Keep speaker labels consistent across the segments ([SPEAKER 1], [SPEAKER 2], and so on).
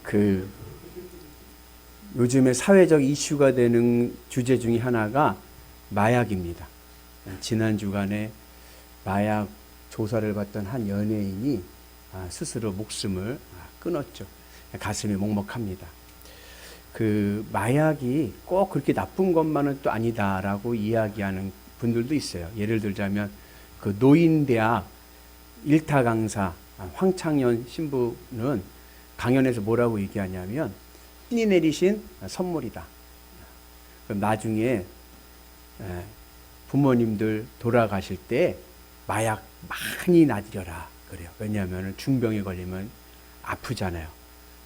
[SPEAKER 1] 그 요즘에 사회적 이슈가 되는 주제 중에 하나가 마약입니다. 지난 주간에 마약 조사를 받던 한 연예인이 스스로 목숨을 끊었죠. 가슴이 먹먹합니다. 그 마약이 꼭 그렇게 나쁜 것만은 또 아니다라고 이야기하는 분들도 있어요. 예를 들자면 그 노인대학 일타 강사 황창현 신부는 강연에서 뭐라고 얘기하냐면 신이 내리신 선물이다. 그럼 나중에 부모님들 돌아가실 때 마약 많이 놔드려라 그래요. 왜냐하면 중병에 걸리면 아프잖아요.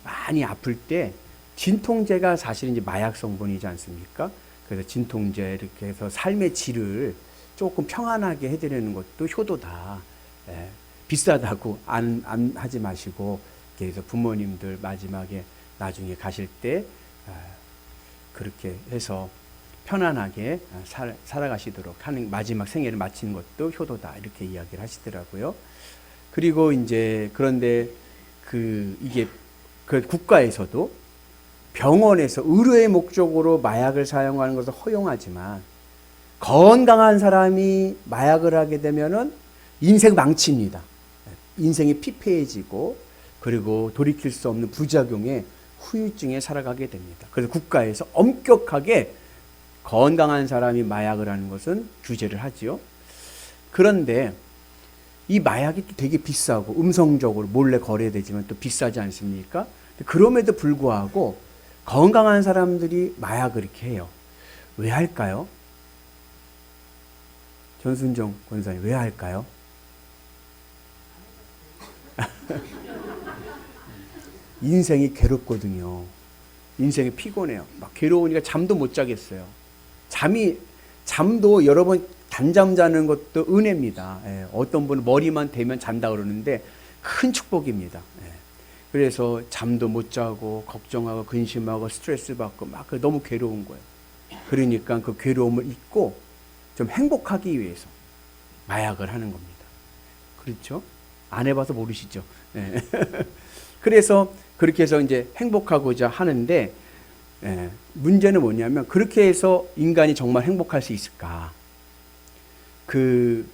[SPEAKER 1] 많이 아플 때 진통제가 사실 이제 마약 성분이지 않습니까? 그래서 진통제 이렇게 해서 삶의 질을 조금 평안하게 해드리는 것도 효도다. 비싸다고 안 하지 마시고, 그래서 부모님들 마지막에 나중에 가실 때 그렇게 해서 편안하게 살아가시도록 하는 마지막 생애를 마치는 것도 효도다. 이렇게 이야기를 하시더라고요. 그리고 이제 그런데 이게 그 국가에서도 병원에서 의료의 목적으로 마약을 사용하는 것을 허용하지만 건강한 사람이 마약을 하게 되면은 인생 망칩니다. 인생이 피폐해지고 그리고 돌이킬 수 없는 부작용에 후유증에 살아가게 됩니다. 그래서 국가에서 엄격하게 건강한 사람이 마약을 하는 것은 규제를 하지요. 그런데 이 마약이 또 되게 비싸고 음성적으로 몰래 거래되지만 또 비싸지 않습니까? 그럼에도 불구하고 건강한 사람들이 마약을 이렇게 해요. 왜 할까요? 전순정 권사님, 왜 할까요? 인생이 괴롭거든요. 인생이 피곤해요. 막 괴로우니까 잠도 못 자겠어요. 잠도 여러 번 단잠 자는 것도 은혜입니다. 어떤 분은 머리만 대면 잔다 그러는데 큰 축복입니다. 그래서 잠도 못 자고 걱정하고 근심하고 스트레스 받고 막 너무 괴로운 거예요. 그러니까 그 괴로움을 잊고 좀 행복하기 위해서 마약을 하는 겁니다. 그렇죠? 안 해봐서 모르시죠? 그래서 그렇게 해서 이제 행복하고자 하는데 문제는 뭐냐면 그렇게 해서 인간이 정말 행복할 수 있을까? 그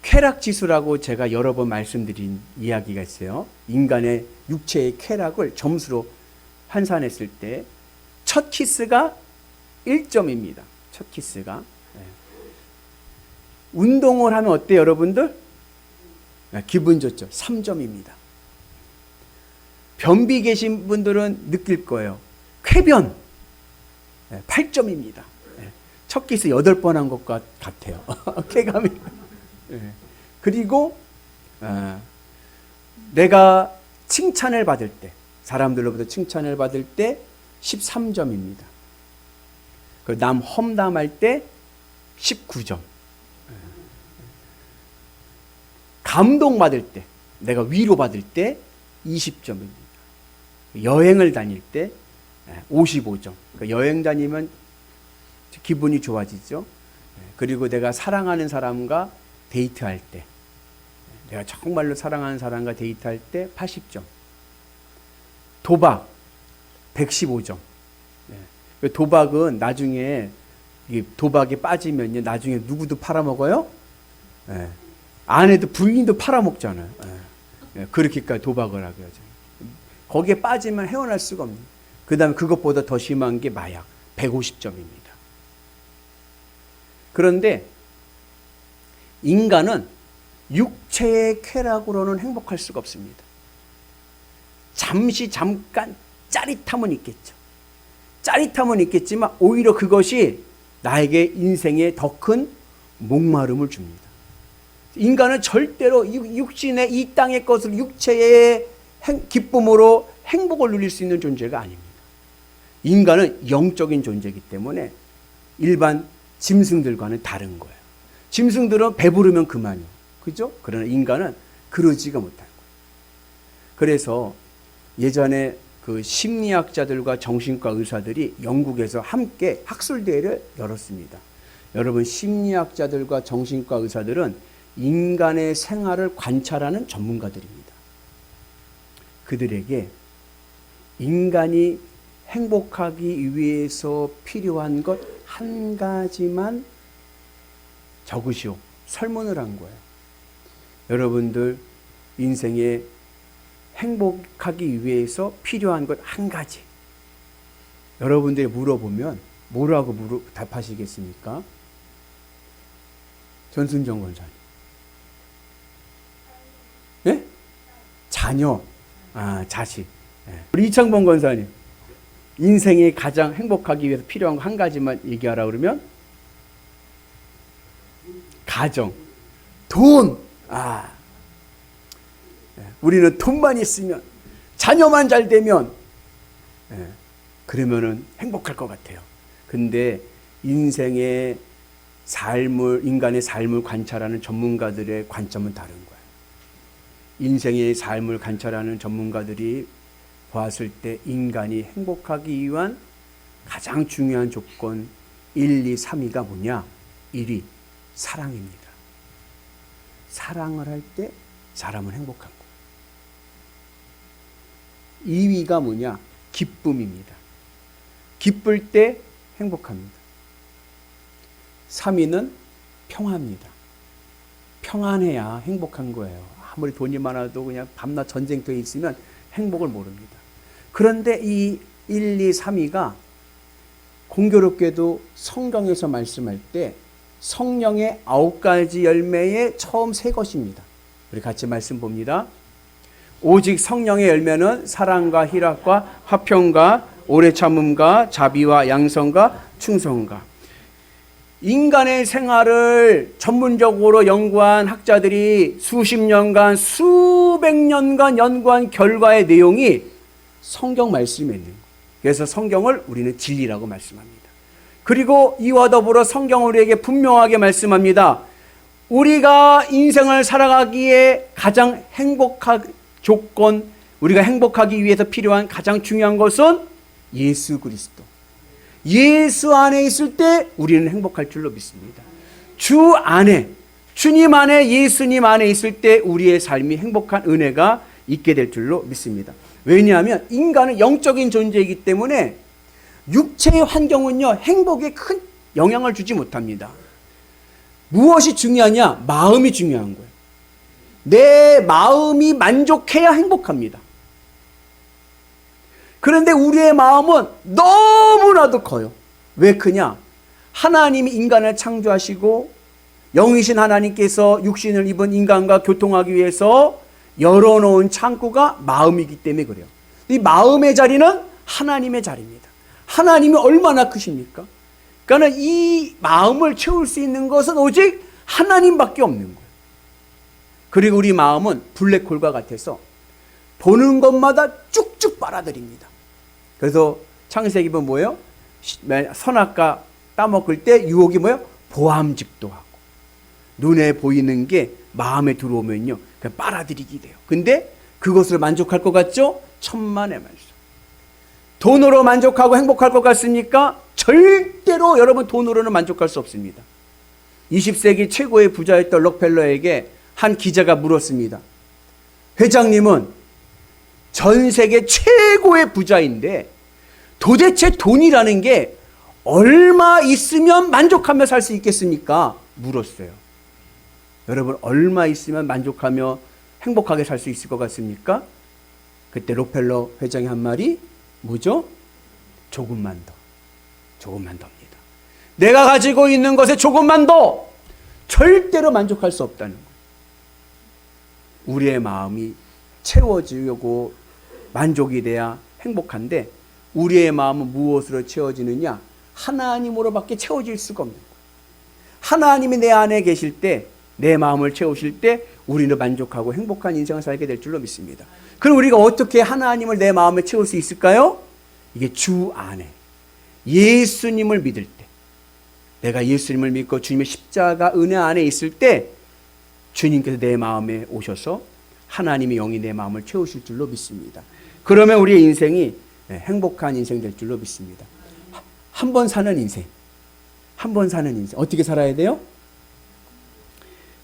[SPEAKER 1] 쾌락지수라고 제가 여러 번 말씀드린 이야기가 있어요. 인간의 육체의 쾌락을 점수로 환산했을 때 첫 키스가 1점입니다. 첫 키스가. 운동을 하면 어때요, 여러분들? 기분 좋죠. 3점입니다. 변비 계신 분들은 느낄 거예요. 쾌변 8점입니다. 첫 키스 8번 한 것 같아요. 쾌감이. 그리고 내가 칭찬을 받을 때, 사람들로부터 칭찬을 받을 때 13점입니다. 남 험담할 때 19점. 감동받을 때, 내가 위로받을 때 20점입니다. 여행을 다닐 때 55점. 여행 다니면 기분이 좋아지죠. 그리고 내가 사랑하는 사람과 데이트할 때, 내가 정말로 사랑하는 사람과 데이트할 때 80점. 도박 115점. 도박은 나중에 도박에 빠지면요, 나중에 누구도 팔아먹어요? 아내도 부인도 팔아먹잖아요. 그렇게까지 도박을 하게 하죠. 거기에 빠지면 헤어날 수가 없는. 그 다음에 그것보다 더 심한 게 마약 150점입니다. 그런데 인간은 육체의 쾌락으로는 행복할 수가 없습니다. 잠깐 짜릿함은 있겠죠. 짜릿함은 있겠지만 오히려 그것이 나에게 인생에 더 큰 목마름을 줍니다. 인간은 절대로 육신의 이 땅의 것을 육체의 기쁨으로 행복을 누릴 수 있는 존재가 아닙니다. 인간은 영적인 존재이기 때문에 일반 짐승들과는 다른 거예요. 짐승들은 배부르면 그만이요. 그죠? 그러나 인간은 그러지가 못한 거예요. 그래서 예전에 그 심리학자들과 정신과 의사들이 영국에서 함께 학술대회를 열었습니다. 여러분, 심리학자들과 정신과 의사들은 인간의 생활을 관찰하는 전문가들입니다. 그들에게 인간이 행복하기 위해서 필요한 것 한 가지만 적으시오. 설문을 한 거예요. 여러분들 인생에 행복하기 위해서 필요한 것 한 가지. 여러분들이 물어보면 뭐라고 답하시겠습니까? 전순정 권사님. 예? 자녀, 자식. 예. 우리 이창범 권사님. 인생에 가장 행복하기 위해서 필요한 거 한 가지만 얘기하라 그러면 가정, 돈. 우리는 돈만 있으면, 자녀만 잘 되면, 그러면은 행복할 것 같아요. 근데 인간의 삶을 관찰하는 전문가들의 관점은 다른 거예요. 인생의 삶을 관찰하는 전문가들이 보았을 때 인간이 행복하기 위한 가장 중요한 조건 1, 2, 3위가 뭐냐? 1위 사랑입니다. 사랑을 할 때 사람은 행복한 거. 2위가 뭐냐? 기쁨입니다. 기쁠 때 행복합니다. 3위는 평화입니다. 평안해야 행복한 거예요. 아무리 돈이 많아도 그냥 밤낮 전쟁터에 있으면 행복을 모릅니다. 그런데 이 1, 2, 3위가 공교롭게도 성경에서 말씀할 때 성령의 9가지 열매의 처음 3것입니다. 우리 같이 말씀 봅니다. 오직 성령의 열매는 사랑과 희락과 화평과 오래 참음과 자비와 양성과 충성과. 인간의 생활을 전문적으로 연구한 학자들이 수십 년간, 수백 년간 연구한 결과의 내용이 성경 말씀에 있는 거예요. 그래서 성경을 우리는 진리라고 말씀합니다. 그리고 이와 더불어 성경은 우리에게 분명하게 말씀합니다. 우리가 인생을 살아가기에 가장 행복한 조건, 우리가 행복하기 위해서 필요한 가장 중요한 것은 예수 그리스도. 예수 안에 있을 때 우리는 행복할 줄로 믿습니다. 주 안에, 주님 안에, 예수님 안에 있을 때 우리의 삶이 행복한 은혜가 있게 될 줄로 믿습니다. 왜냐하면 인간은 영적인 존재이기 때문에 육체의 환경은요, 행복에 큰 영향을 주지 못합니다. 무엇이 중요하냐? 마음이 중요한 거예요. 내 마음이 만족해야 행복합니다. 그런데 우리의 마음은 너무나도 커요. 왜 크냐? 하나님이 인간을 창조하시고 영이신 하나님께서 육신을 입은 인간과 교통하기 위해서 열어놓은 창구가 마음이기 때문에 그래요. 이 마음의 자리는 하나님의 자리입니다. 하나님이 얼마나 크십니까? 그러니까 이 마음을 채울 수 있는 것은 오직 하나님밖에 없는 거예요. 그리고 우리 마음은 블랙홀과 같아서 보는 것마다 쭉쭉 빨아들입니다. 그래서 창세기 보면 뭐예요? 선악과 따먹을 때 유혹이 뭐예요? 보암직도 하고 눈에 보이는 게 마음에 들어오면요 그냥 빨아들이게 돼요. 근데 그것을 만족할 것 같죠? 천만의 말씀. 돈으로 만족하고 행복할 것 같습니까? 절대로 여러분 돈으로는 만족할 수 없습니다. 20세기 최고의 부자였던 록펠러에게 한 기자가 물었습니다. 회장님은 전 세계 최고의 부자인데 도대체 돈이라는 게 얼마 있으면 만족하며 살 수 있겠습니까? 물었어요. 여러분 얼마 있으면 만족하며 행복하게 살 수 있을 것 같습니까? 그때 록펠러 회장이 한 말이 뭐죠? 조금만 더. 조금만 더입니다. 내가 가지고 있는 것에 조금만 더. 절대로 만족할 수 없다는 거예요. 우리의 마음이 채워지려고 만족이 돼야 행복한데 우리의 마음은 무엇으로 채워지느냐? 하나님으로밖에 채워질 수가 없는 거예요. 하나님이 내 안에 계실 때, 내 마음을 채우실 때 우리는 만족하고 행복한 인생을 살게 될 줄로 믿습니다. 그럼 우리가 어떻게 하나님을 내 마음에 채울 수 있을까요? 이게 주 안에 예수님을 믿을 때, 내가 예수님을 믿고 주님의 십자가 은혜 안에 있을 때 주님께서 내 마음에 오셔서 하나님의 영이 내 마음을 채우실 줄로 믿습니다. 그러면 우리의 인생이 행복한 인생 될 줄로 믿습니다. 한 번 사는 인생, 한 번 사는 인생 어떻게 살아야 돼요?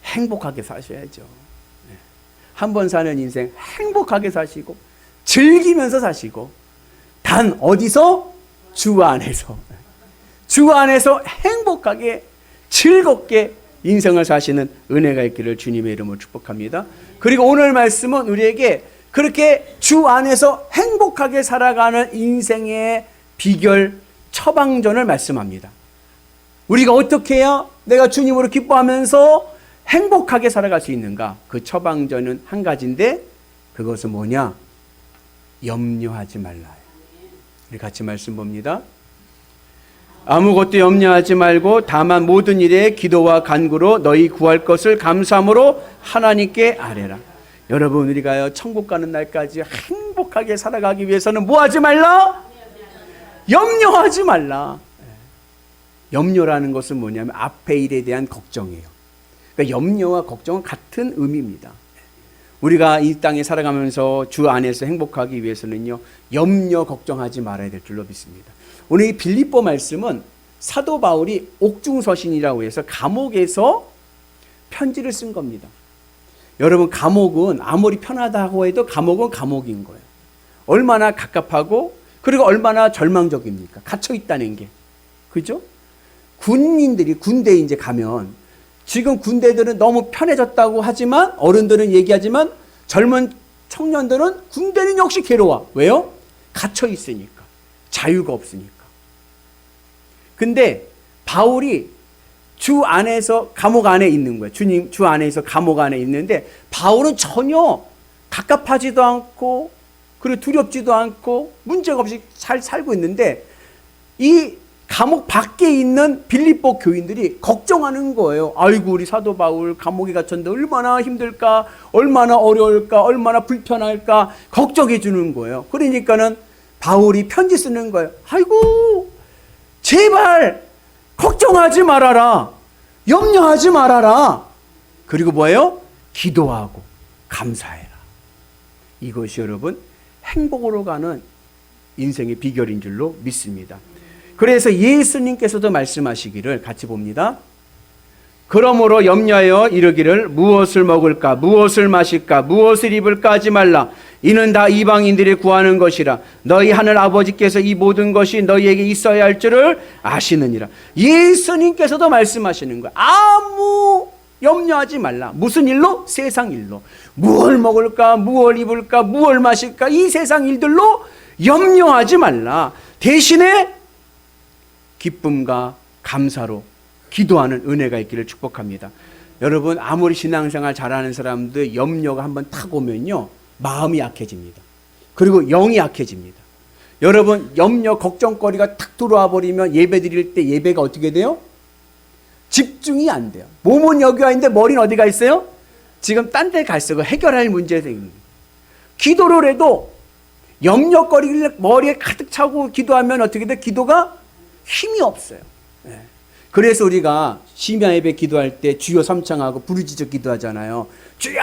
[SPEAKER 1] 행복하게 사셔야죠. 한 번 사는 인생 행복하게 사시고 즐기면서 사시고 단 어디서? 주 안에서. 주 안에서 행복하게 즐겁게 인생을 사시는 은혜가 있기를 주님의 이름으로 축복합니다. 그리고 오늘 말씀은 우리에게 그렇게 주 안에서 행복하게 살아가는 인생의 비결 처방전을 말씀합니다. 우리가 어떻게 해야 내가 주님으로 기뻐하면서 행복하게 살아갈 수 있는가? 그 처방전은 한 가지인데 그것은 뭐냐? 염려하지 말라. 우리 같이 말씀 봅니다. 아무것도 염려하지 말고 다만 모든 일에 기도와 간구로 너희 구할 것을 감사함으로 하나님께 아뢰라. 여러분, 우리가요 천국 가는 날까지 행복하게 살아가기 위해서는 뭐 하지 말라? 염려하지 말라. 염려라는 것은 뭐냐면 앞에 일에 대한 걱정이에요. 그러니까 염려와 걱정은 같은 의미입니다. 우리가 이 땅에 살아가면서 주 안에서 행복하기 위해서는요 염려 걱정하지 말아야 될 줄로 믿습니다. 오늘 이 빌립보 말씀은 사도 바울이 옥중서신이라고 해서 감옥에서 편지를 쓴 겁니다. 여러분, 감옥은 아무리 편하다고 해도 감옥은 감옥인 거예요. 얼마나 갑갑하고 그리고 얼마나 절망적입니까? 갇혀 있다는 게. 그죠? 군인들이 군대에 이제 가면 지금 군대들은 너무 편해졌다고 하지만 어른들은 얘기하지만 젊은 청년들은 군대는 역시 괴로워. 왜요? 갇혀 있으니까. 자유가 없으니까. 근데 바울이 주 안에서 감옥 안에 있는 거예요. 주님 주 안에서 감옥 안에 있는데 바울은 전혀 갑갑하지도 않고 그리고 두렵지도 않고 문제가 없이 잘 살고 있는데 이 감옥 밖에 있는 빌립보 교인들이 걱정하는 거예요. 아이고 우리 사도 바울 감옥에 갇혔는데 얼마나 힘들까, 얼마나 어려울까, 얼마나 불편할까 걱정해 주는 거예요. 그러니까는 바울이 편지 쓰는 거예요. 아이고 제발 걱정하지 말아라, 염려하지 말아라. 그리고 뭐예요? 기도하고 감사해라. 이것이 여러분 행복으로 가는 인생의 비결인 줄로 믿습니다. 그래서 예수님께서도 말씀하시기를 같이 봅니다. 그러므로 염려하여 이르기를 무엇을 먹을까, 무엇을 마실까, 무엇을 입을까 하지 말라. 이는 다 이방인들이 구하는 것이라. 너희 하늘 아버지께서 이 모든 것이 너희에게 있어야 할 줄을 아시느니라. 예수님께서도 말씀하시는 거예요. 아무 염려하지 말라. 무슨 일로? 세상 일로. 무엇을 먹을까, 무엇을 입을까, 무엇을 마실까, 이 세상 일들로 염려하지 말라. 대신에 기쁨과 감사로 기도하는 은혜가 있기를 축복합니다. 여러분, 아무리 신앙생활 잘하는 사람들 염려가 한번 탁 오면요 마음이 약해집니다. 그리고 영이 약해집니다. 여러분, 염려 걱정거리가 탁 들어와 버리면 예배 드릴 때 예배가 어떻게 돼요? 집중이 안 돼요. 몸은 여기 와 있는데 머리는 어디가 있어요? 지금 딴 데 가 있어요. 해결할 문제가 생깁니다. 기도를 해도 염려거리를 머리에 가득 차고 기도하면 어떻게 돼? 기도가 힘이 없어요. 그래서 우리가 심야 예배 기도할 때 주여 삼창하고 부르짖어 기도하잖아요. 주여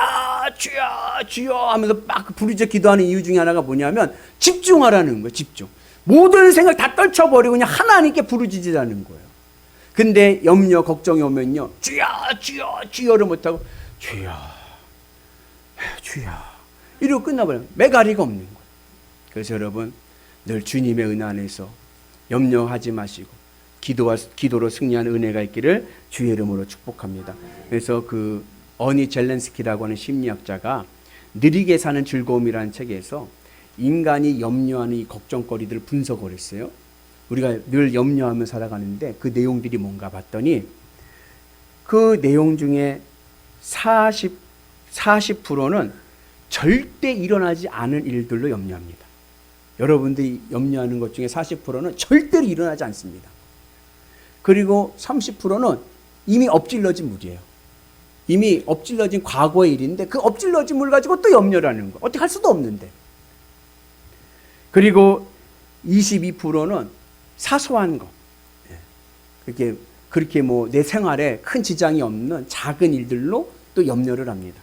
[SPEAKER 1] 주여 주여 하면서 막 부르짖어 기도하는 이유 중에 하나가 뭐냐면 집중하라는 거예요. 집중. 모든 생각 다 떨쳐버리고 그냥 하나님께 부르짖으라는 거예요. 근데 염려 걱정이 오면요 주여 주여 주여를 못하고 주여 주여 이러고 끝나버려요. 매가리가 없는 거예요. 그래서 여러분 늘 주님의 은혜 안에서 염려하지 마시고 기도로 승리하는 은혜가 있기를 주의 이름으로 축복합니다. 그래서 그 어니 젤렌스키라고 하는 심리학자가 느리게 사는 즐거움이라는 책에서 인간이 염려하는 이 걱정거리들을 분석을 했어요. 우리가 늘 염려하며 살아가는데 그 내용들이 뭔가 봤더니 그 내용 중에 40%는 절대 일어나지 않을 일들로 염려합니다. 여러분들이 염려하는 것 중에 40%는 절대로 일어나지 않습니다. 그리고 30%는 이미 엎질러진 물이에요. 이미 엎질러진 과거의 일인데 그 엎질러진 물 가지고 또 염려를 하는 거. 어떻게 할 수도 없는데. 그리고 22%는 사소한 거. 그렇게 뭐 내 생활에 큰 지장이 없는 작은 일들로 또 염려를 합니다.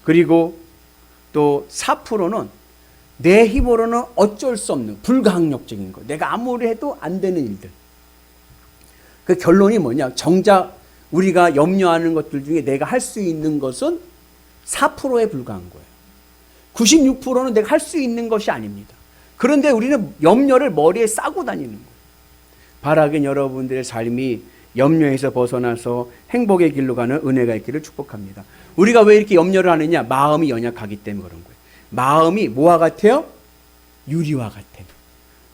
[SPEAKER 1] 그리고 또 4%는 내 힘으로는 어쩔 수 없는 불가항력적인 거. 내가 아무리 해도 안 되는 일들. 그 결론이 뭐냐? 정작 우리가 염려하는 것들 중에 내가 할 수 있는 것은 4%에 불과한 거예요. 96%는 내가 할 수 있는 것이 아닙니다. 그런데 우리는 염려를 머리에 싸고 다니는 거예요. 바라긴 여러분들의 삶이 염려에서 벗어나서 행복의 길로 가는 은혜가 있기를 축복합니다. 우리가 왜 이렇게 염려를 하느냐? 마음이 연약하기 때문에 그런 거예요. 마음이 뭐와 같아요? 유리와 같아요.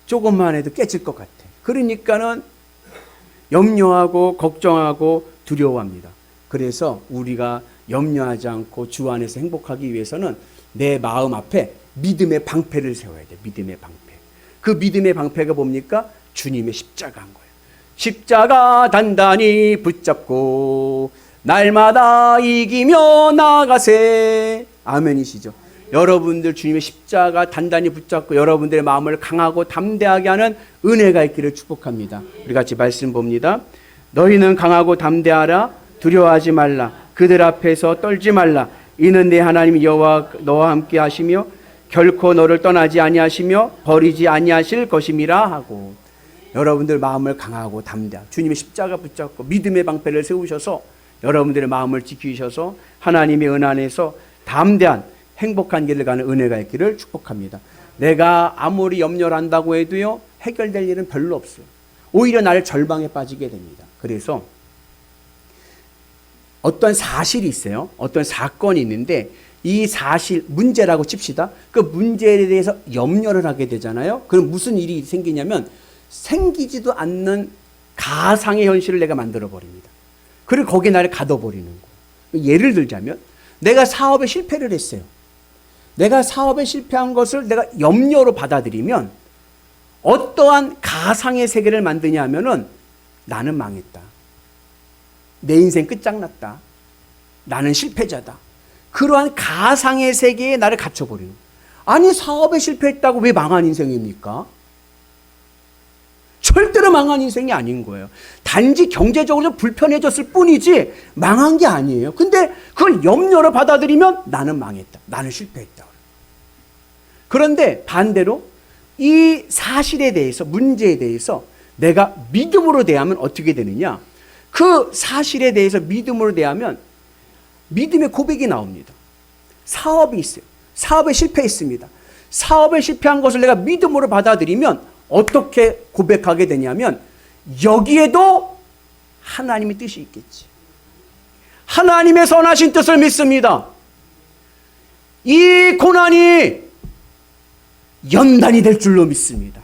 [SPEAKER 1] 조금만 해도 깨질 것 같아요. 그러니까는 염려하고 걱정하고 두려워합니다. 그래서 우리가 염려하지 않고 주 안에서 행복하기 위해서는 내 마음 앞에 믿음의 방패를 세워야 돼요. 믿음의 방패. 그 믿음의 방패가 뭡니까? 주님의 십자가인 거예요. 십자가 단단히 붙잡고 날마다 이기며 나가세. 아멘이시죠? 여러분들 주님의 십자가 단단히 붙잡고 여러분들의 마음을 강하고 담대하게 하는 은혜가 있기를 축복합니다. 우리 같이 말씀 봅니다. 너희는 강하고 담대하라. 두려워하지 말라. 그들 앞에서 떨지 말라. 이는 내 하나님 여호와 너와 함께 하시며 결코 너를 떠나지 아니하시며 버리지 아니하실 것임이라 하고. 여러분들 마음을 강하고 담대하고 주님의 십자가 붙잡고 믿음의 방패를 세우셔서 여러분들의 마음을 지키셔서 하나님의 은 안에서 담대한 행복한 길을 가는 은혜가 있기를 축복합니다. 내가 아무리 염려를 한다고 해도요, 해결될 일은 별로 없어요. 오히려 나를 절망에 빠지게 됩니다. 그래서 어떤 사실이 있어요. 어떤 사건이 있는데 이 사실, 문제라고 칩시다. 그 문제에 대해서 염려를 하게 되잖아요. 그럼 무슨 일이 생기냐면 생기지도 않는 가상의 현실을 내가 만들어 버립니다. 그리고 거기에 나를 가둬버리는 거예요. 예를 들자면 내가 사업에 실패를 했어요. 내가 사업에 실패한 것을 내가 염려로 받아들이면 어떠한 가상의 세계를 만드냐 하면은 나는 망했다. 내 인생 끝장났다. 나는 실패자다. 그러한 가상의 세계에 나를 갇혀버리는 거예요. 아니 사업에 실패했다고 왜 망한 인생입니까? 절대로 망한 인생이 아닌 거예요. 단지 경제적으로 좀 불편해졌을 뿐이지 망한 게 아니에요. 근데 그걸 염려로 받아들이면 나는 망했다. 나는 실패했다. 그런데 반대로 이 사실에 대해서, 문제에 대해서 내가 믿음으로 대하면 어떻게 되느냐? 그 사실에 대해서 믿음으로 대하면 믿음의 고백이 나옵니다. 사업이 있어요. 사업에 실패했습니다. 사업에 실패한 것을 내가 믿음으로 받아들이면 어떻게 고백하게 되냐면 여기에도 하나님의 뜻이 있겠지. 하나님의 선하신 뜻을 믿습니다. 이 고난이 연단이 될 줄로 믿습니다.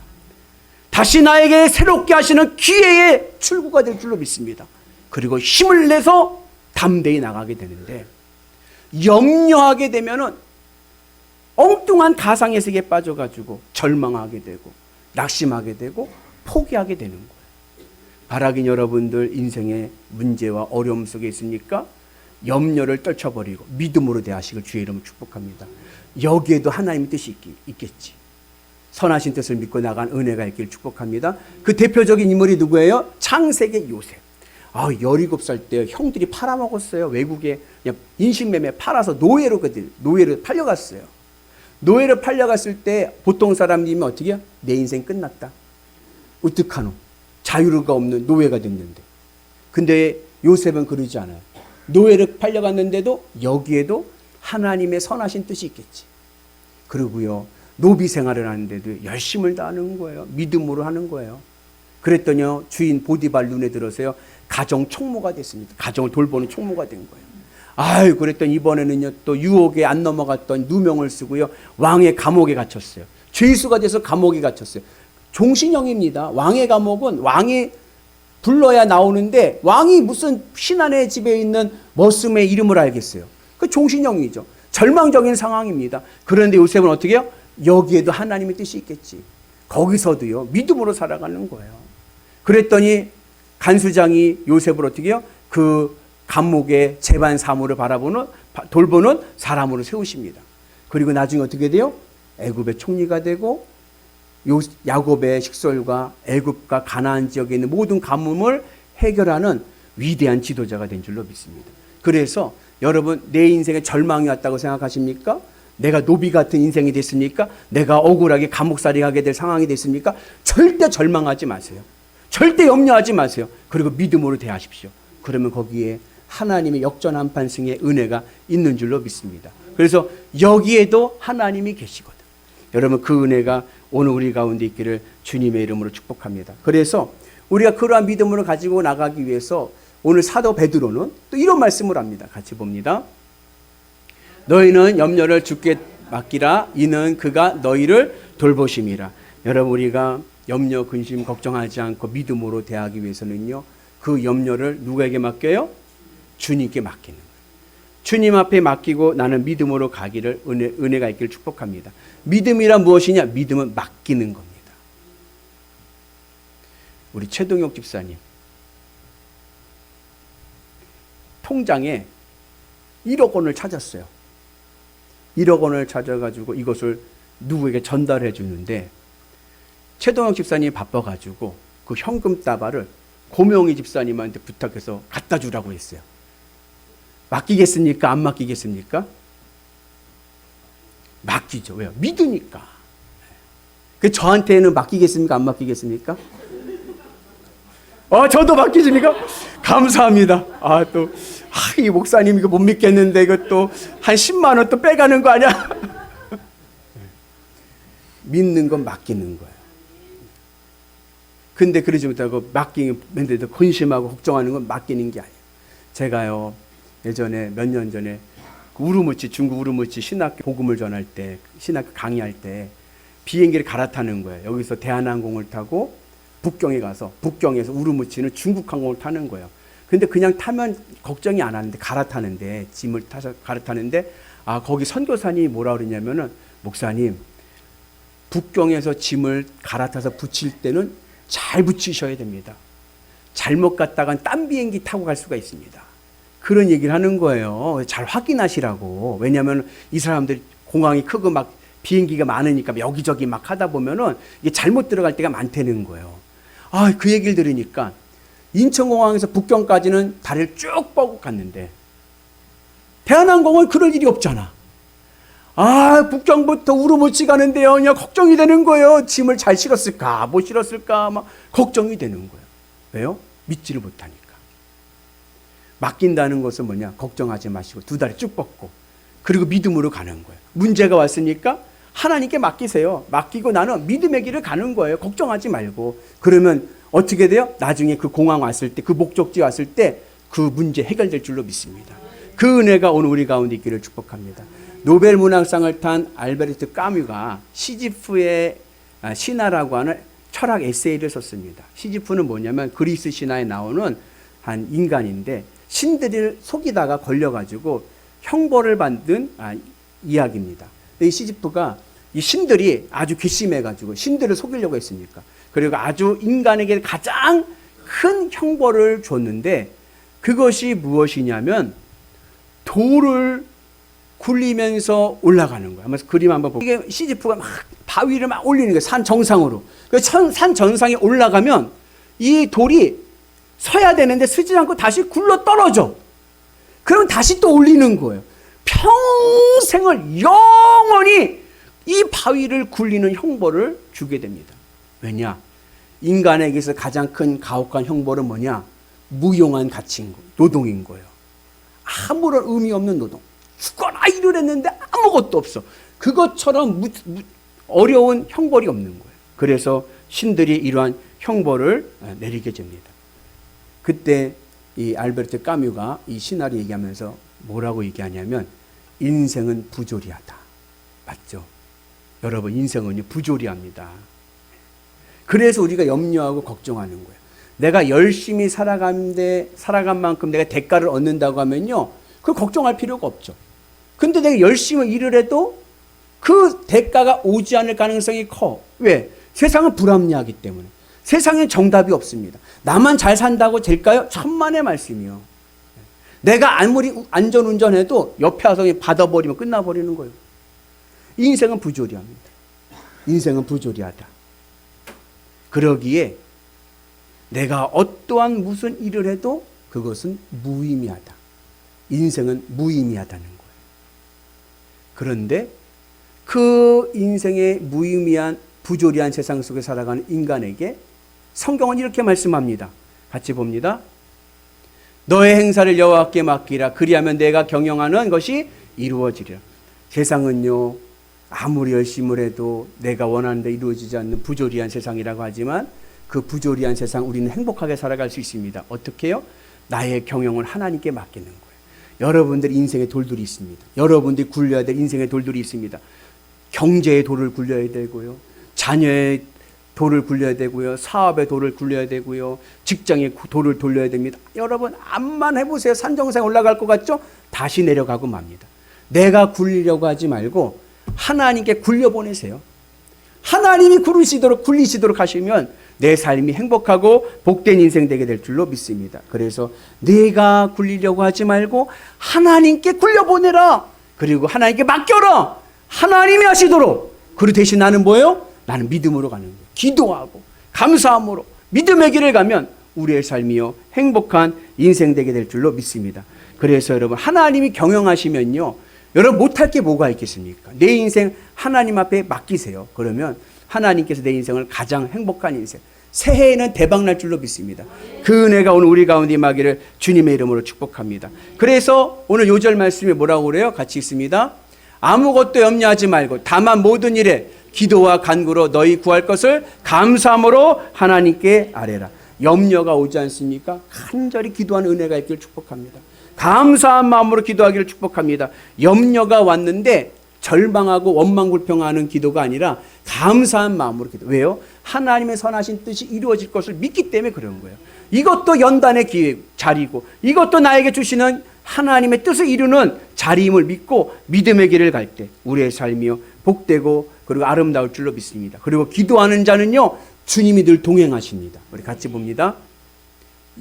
[SPEAKER 1] 다시 나에게 새롭게 하시는 기회의 출구가 될 줄로 믿습니다. 그리고 힘을 내서 담대히 나가게 되는데 염려하게 되면은 엉뚱한 가상의 세계에 빠져가지고 절망하게 되고 낙심하게 되고 포기하게 되는 거예요. 바라긴 여러분들 인생의 문제와 어려움 속에 있으니까 염려를 떨쳐버리고 믿음으로 대하시길 주의 이름으로 축복합니다. 여기에도 하나님의 뜻이 있겠지. 선하신 뜻을 믿고 나간 은혜가 있길 축복합니다. 그 대표적인 인물이 누구예요? 창세기 요셉. 17살 때 형들이 팔아먹었어요. 외국에 그냥 인신매매 팔아서 노예로 팔려갔어요. 노예로 팔려갔을 때 보통 사람이면 어떻게 해요? 내 인생 끝났다. 어떡하노? 자유가 없는 노예가 됐는데. 근데 요셉은 그러지 않아요. 노예로 팔려갔는데도 여기에도 하나님의 선하신 뜻이 있겠지. 그리고요, 노비 생활을 하는데도 열심을 다하는 거예요. 믿음으로 하는 거예요. 그랬더니요, 주인 보디발 눈에 들어서요, 가정 총무가 됐습니다. 가정을 돌보는 총무가 된 거예요. 그랬더니 이번에는요, 또 유혹에 안 넘어갔던 누명을 쓰고요, 왕의 감옥에 갇혔어요. 죄수가 돼서 감옥에 갇혔어요. 종신형입니다. 왕의 감옥은 왕이 불러야 나오는데 왕이 무슨 신안의 집에 있는 머슴의 이름을 알겠어요. 그 종신형이죠. 절망적인 상황입니다. 그런데 요셉은 어떻게 해요? 여기에도 하나님의 뜻이 있겠지. 거기서도요, 믿음으로 살아가는 거예요. 그랬더니 간수장이 요셉을 어떻게 해요? 그 감옥의 재반 사무를 돌보는 사람으로 세우십니다. 그리고 나중에 어떻게 돼요? 애굽의 총리가 되고 야곱의 식솔과 애굽과 가나안 지역에 있는 모든 가뭄을 해결하는 위대한 지도자가 된 줄로 믿습니다. 그래서 여러분, 내 인생에 절망이 왔다고 생각하십니까? 내가 노비 같은 인생이 됐습니까? 내가 억울하게 감옥살이 하게 될 상황이 됐습니까? 절대 절망하지 마세요. 절대 염려하지 마세요. 그리고 믿음으로 대하십시오. 그러면 거기에 하나님의 역전한판승의 은혜가 있는 줄로 믿습니다. 그래서 여기에도 하나님이 계시거든. 여러분 그 은혜가 오늘 우리 가운데 있기를 주님의 이름으로 축복합니다. 그래서 우리가 그러한 믿음으로 가지고 나가기 위해서 오늘 사도 베드로는 또 이런 말씀을 합니다. 같이 봅니다. 너희는 염려를 주께 맡기라. 이는 그가 너희를 돌보심이라. 여러분 우리가 염려, 근심, 걱정하지 않고 믿음으로 대하기 위해서는요. 그 염려를 누구에게 맡겨요? 주님께 맡기는 거예요. 주님 앞에 맡기고 나는 믿음으로 가기를 은혜가 있기를 축복합니다. 믿음이란 무엇이냐? 믿음은 맡기는 겁니다. 우리 최동혁 집사님 통장에 1억 원을 찾았어요. 1억 원을 찾아가지고 이것을 누구에게 전달해 주는데 최동혁 집사님이 바빠가지고 그 현금 따발을 고명희 집사님한테 부탁해서 갖다 주라고 했어요. 맡기겠습니까? 안 맡기겠습니까? 맡기죠. 왜요? 믿으니까. 그 저한테는 맡기겠습니까? 안 맡기겠습니까? 저도 맡기십니까? 감사합니다. 이 목사님 이거 못 믿겠는데 이것도 한 10만 원 또 빼가는 거 아니야? 믿는 건 맡기는 거예요. 근데 그러지 못하고 맡기는데도 근심하고 걱정하는 건 맡기는 게 아니에요. 제가요 예전에 몇 년 전에 중국 우르무치 신학교 복음을 전할 때, 신학교 강의할 때 비행기를 갈아타는 거예요. 여기서 대한항공을 타고 북경에 가서 북경에서 우르무치는 중국 항공을 타는 거예요. 근데 그냥 타면 걱정이 안 하는데 갈아타는데 짐을 타서 갈아타는데 거기 선교사님이 뭐라 그러냐면은 목사님 북경에서 짐을 갈아타서 붙일 때는 잘 붙이셔야 됩니다. 잘못 갔다간 딴 비행기 타고 갈 수가 있습니다. 그런 얘기를 하는 거예요. 잘 확인하시라고. 왜냐하면 이 사람들이 공항이 크고 막 비행기가 많으니까 여기저기 막 하다 보면은 이게 잘못 들어갈 때가 많다는 거예요. 그 얘기를 들으니까 인천공항에서 북경까지는 다리를 쭉 뻗고 갔는데 대한항공은 그럴 일이 없잖아. 북경부터 우르무치 가는데요. 그냥 걱정이 되는 거예요. 짐을 잘 실었을까 못 실었을까 막 걱정이 되는 거예요. 왜요? 믿지를 못하니까. 맡긴다는 것은 뭐냐? 걱정하지 마시고 두 다리 쭉 뻗고 그리고 믿음으로 가는 거예요. 문제가 왔으니까 하나님께 맡기세요. 맡기고 나는 믿음의 길을 가는 거예요. 걱정하지 말고. 그러면 어떻게 돼요? 나중에 그 공항 왔을 때, 그 목적지 왔을 때 그 문제 해결될 줄로 믿습니다. 그 은혜가 오늘 우리 가운데 있기를 축복합니다. 노벨 문학상을 탄 알베르트 까뮤가 시지프의 신화라고 하는 철학 에세이를 썼습니다. 시지프는 뭐냐면 그리스 신화에 나오는 한 인간인데 신들을 속이다가 걸려가지고 형벌을 받는 이야기입니다. 이 시지프가 이 신들이 아주 괘씸해가지고 신들을 속이려고 했으니까 그리고 아주 인간에게 가장 큰 형벌을 줬는데 그것이 무엇이냐면 돌을 굴리면서 올라가는 거예요. 한번 그림 한번 보고 이게 시지프가 막 바위를 막 올리는 거예요. 산 정상으로. 산 정상에 올라가면 이 돌이 서야 되는데 서지 않고 다시 굴러 떨어져. 그럼 다시 또 올리는 거예요. 평생을 영원히 이 바위를 굴리는 형벌을 주게 됩니다. 왜냐? 인간에게서 가장 큰 가혹한 형벌은 뭐냐? 무용한 가치인 거예요. 노동인 거예요. 아무런 의미 없는 노동. 죽어라 일을 했는데 아무것도 없어. 그것처럼 어려운 형벌이 없는 거예요. 그래서 신들이 이러한 형벌을 내리게 됩니다. 그때 이 알베르트 까뮤가 이 신화를 얘기하면서 뭐라고 얘기하냐면 인생은 부조리하다. 맞죠? 여러분 인생은요 부조리합니다. 그래서 우리가 염려하고 걱정하는 거예요. 내가 열심히 살아간 만큼 내가 대가를 얻는다고 하면요 그 걱정할 필요가 없죠. 근데 내가 열심히 일을 해도 그 대가가 오지 않을 가능성이 커. 왜? 세상은 불합리하기 때문에. 세상엔 정답이 없습니다. 나만 잘 산다고 될까요? 천만의 말씀이요. 내가 아무리 안전운전해도 옆에 와서 받아버리면 끝나버리는 거예요. 인생은 부조리합니다. 인생은 부조리하다. 그러기에 내가 어떠한 무슨 일을 해도 그것은 무의미하다. 인생은 무의미하다는 거예요. 그런데 그 인생의 무의미한 부조리한 세상 속에 살아가는 인간에게 성경은 이렇게 말씀합니다. 같이 봅니다. 너의 행사를 여호와께 맡기라. 그리하면 내가 경영하는 것이 이루어지리라. 세상은요 아무리 열심을 해도 내가 원하는 데 이루어지지 않는 부조리한 세상이라고 하지만 그 부조리한 세상 우리는 행복하게 살아갈 수 있습니다. 어떻게 해요? 나의 경영을 하나님께 맡기는 거예요. 여러분들 인생의 돌들이 있습니다. 여러분들이 굴려야 될 인생의 돌들이 있습니다. 경제의 돌을 굴려야 되고요. 자녀의 돌을 굴려야 되고요. 사업의 돌을 굴려야 되고요. 직장의 돌을 돌려야 됩니다. 여러분 암만 해보세요. 산정상 올라갈 것 같죠? 다시 내려가고 맙니다. 내가 굴리려고 하지 말고 하나님께 굴려보내세요. 하나님이 굴리시도록 하시면 내 삶이 행복하고 복된 인생 되게 될 줄로 믿습니다. 그래서 내가 굴리려고 하지 말고 하나님께 굴려보내라. 그리고 하나님께 맡겨라. 하나님이 하시도록. 그리고 대신 나는 뭐예요? 나는 믿음으로 가는 거예요. 기도하고 감사함으로 믿음의 길을 가면 우리의 삶이요 행복한 인생 되게 될 줄로 믿습니다. 그래서 여러분 하나님이 경영하시면요 여러분 못할 게 뭐가 있겠습니까? 내 인생 하나님 앞에 맡기세요. 그러면 하나님께서 내 인생을 가장 행복한 인생, 새해에는 대박 날 줄로 믿습니다. 그 은혜가 오늘 우리 가운데 임하기를 주님의 이름으로 축복합니다. 그래서 오늘 요절 말씀이 뭐라고 그래요? 같이 있습니다. 아무것도 염려하지 말고 다만 모든 일에 기도와 간구로 너희 구할 것을 감사함으로 하나님께 아뢰라. 염려가 오지 않습니까? 간절히 기도하는 은혜가 있기를 축복합니다. 감사한 마음으로 기도하기를 축복합니다. 염려가 왔는데 절망하고 원망불평하는 기도가 아니라 감사한 마음으로 기도. 왜요? 하나님의 선하신 뜻이 이루어질 것을 믿기 때문에 그런 거예요. 이것도 연단의 자리고 이것도 나에게 주시는 하나님의 뜻을 이루는 자리임을 믿고 믿음의 길을 갈 때 우리의 삶이요 복되고 그리고 아름다울 줄로 믿습니다. 그리고 기도하는 자는요 주님이 늘 동행하십니다. 우리 같이 봅니다.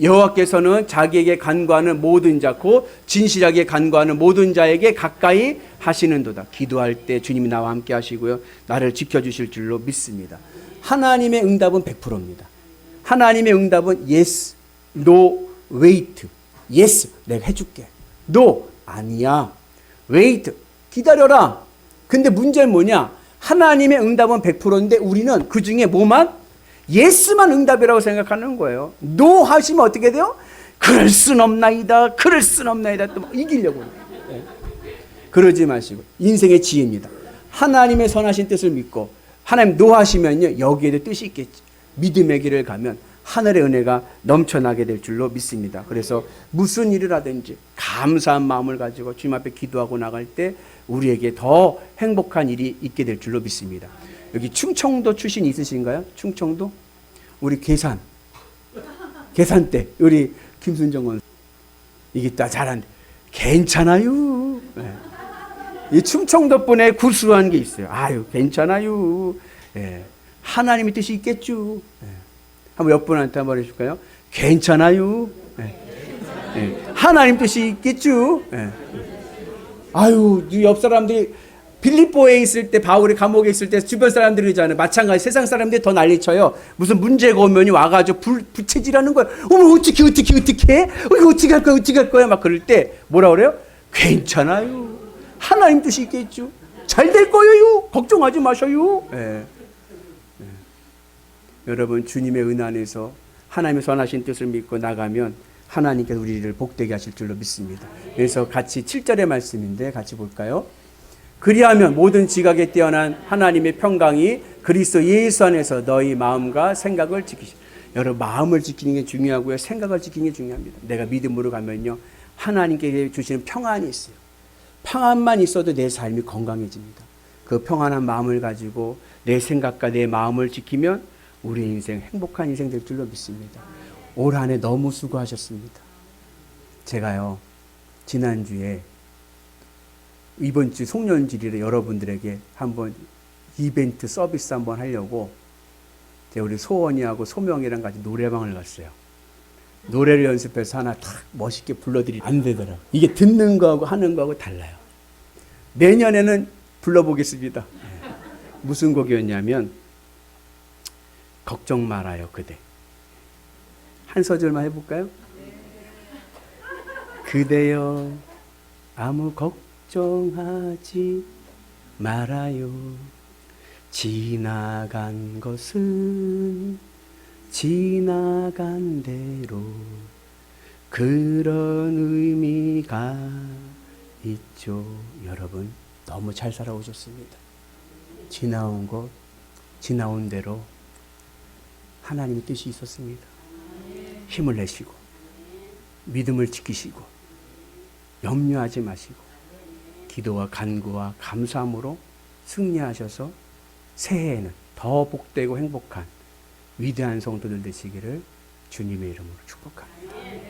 [SPEAKER 1] 여호와께서는 자기에게 간구하는 모든 자 곧 진실하게 간구하는 모든 자에게 가까이 하시는도다. 기도할 때 주님이 나와 함께 하시고요 나를 지켜주실 줄로 믿습니다. 하나님의 응답은 100%입니다. 하나님의 응답은 yes, no, wait. yes, 내가 해줄게. no, 아니야. wait, 기다려라. 근데 문제는 뭐냐? 하나님의 응답은 100%인데 우리는 그 중에 뭐만? 예스만 응답이라고 생각하는 거예요. 노 하시면 어떻게 돼요? 그럴 순 없나이다. 그럴 순 없나이다. 또 이기려고. 네. 그러지 마시고 인생의 지혜입니다. 하나님의 선하신 뜻을 믿고 하나님 노 하시면요 여기에도 뜻이 있겠지. 믿음의 길을 가면 하늘의 은혜가 넘쳐나게 될 줄로 믿습니다. 그래서 무슨 일을 하든지 감사한 마음을 가지고 주님 앞에 기도하고 나갈 때 우리에게 더 행복한 일이 있게 될 줄로 믿습니다. 여기 충청도 출신 있으신가요? 충청도? 우리 계산 때 우리 김순정 원 이게 다 잘한데 괜찮아요. 네. 이 충청도 분의 구수한 게 있어요. 아유 괜찮아요. 네. 하나님의 뜻이 있겠죠. 네. 한번 옆 분한테 한번 해줄까요? 괜찮아요. 네. 네. 하나님 뜻이 있겠죠. 네. 아유 옆 사람들이 빌립보에 있을 때 바울이 감옥에 있을 때 주변 사람들이 있잖아요. 마찬가지 세상 사람들이 더 난리쳐요. 무슨 문제가 오면 와가지고 부채질하는 거예요. 어머 어떻게 이거 어떻게 할 거야 막 그럴 때 뭐라 그래요? 괜찮아요. 하나님 뜻이 있겠죠. 잘 될 거예요. 걱정하지 마셔요. 네. 네. 여러분 주님의 은혜 안에서 하나님의 선하신 뜻을 믿고 나가면 하나님께서 우리를 복되게 하실 줄로 믿습니다. 그래서 같이 7절의 말씀인데 같이 볼까요? 그리하면 모든 지각에 뛰어난 하나님의 평강이 그리스도 예수 안에서 너희 마음과 생각을 지키시. 여러분 마음을 지키는 게 중요하고요. 생각을 지키는 게 중요합니다. 내가 믿음으로 가면요. 하나님께 주시는 평안이 있어요. 평안만 있어도 내 삶이 건강해집니다. 그 평안한 마음을 가지고 내 생각과 내 마음을 지키면 우리 인생 행복한 인생 될 줄로 믿습니다. 올 한 해 너무 수고하셨습니다. 제가요. 지난주에 이번 주 송년질일에 여러분들에게 한번 이벤트 서비스 한번 하려고 우리 소원이하고 소명이랑 같이 노래방을 갔어요. 노래를 연습해서 하나 탁 멋있게 불러드리면 안 되더라고요. 이게 듣는 거하고 하는 거하고 달라요. 내년에는 불러보겠습니다. 무슨 곡이었냐면 걱정 말아요 그대. 한 소절만 해볼까요? 그대여 아무 걱정하지 말아요. 지나간 것은 지나간 대로 그런 의미가 있죠. 여러분 너무 잘 살아오셨습니다. 지나온 것, 지나온 대로 하나님의 뜻이 있었습니다. 힘을 내시고 믿음을 지키시고 염려하지 마시고 기도와 간구와 감사함으로 승리하셔서 새해에는 더 복되고 행복한 위대한 성도들 되시기를 주님의 이름으로 축복합니다.